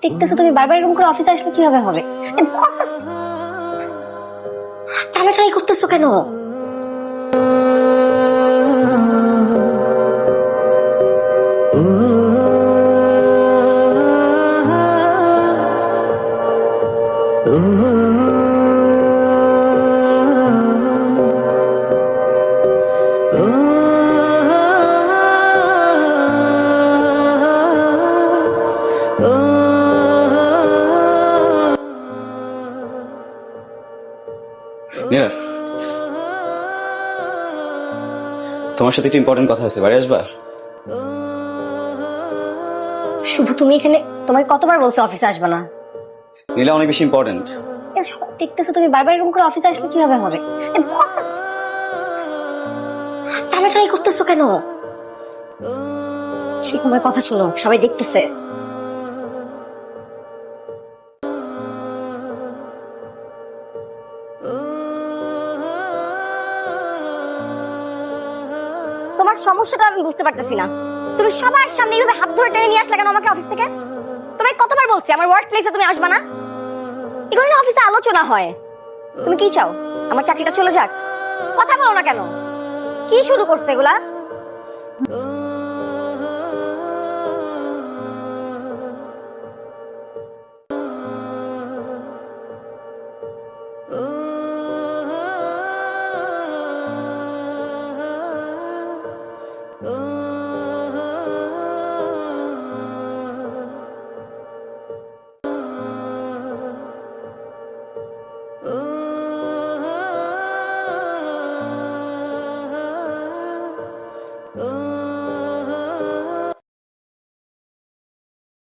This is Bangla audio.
দেখতেছো তুমি বারবার এরকম করে অফিসে আসলে কিভাবে হবে? তাহলে ট্রাই করতেছো কেন? নীরা, তোমার সাথে একটু ইম্পর্টেন্ট কথা আছে, বাড়ি আসবা? শুভ, তুমি এখানে, তোমাকে কতবার বলছো অফিসে আসবে না? নীলা অনেক বেশি ইম্পর্টেন্ট। সবাই দেখতেছো তুমি বারবার এরকম করে অফিসে আসলে কিভাবে হবে? তাহলে ট্রাই করতেছো কেন? শিখুমের কথা শুনো, সবাই দেখতেছে। তোমার সমস্যাটা আমি বুঝতে পারতেছি না। তুমি সবার সামনে এইভাবে হাত ধরে টেনে নিয়ে আসলে কেন আমাকে অফিস থেকে? তোমায় কতবার বলছি আমার ওয়ার্ক প্লেসে তুমি আসবে না? এগুলো না অফিসে আলোচনা হয়। তুমি কি চাও আমার চাকরিটা চলে যাক? কথা বলো না কেন? কি শুরু করছে এগুলা?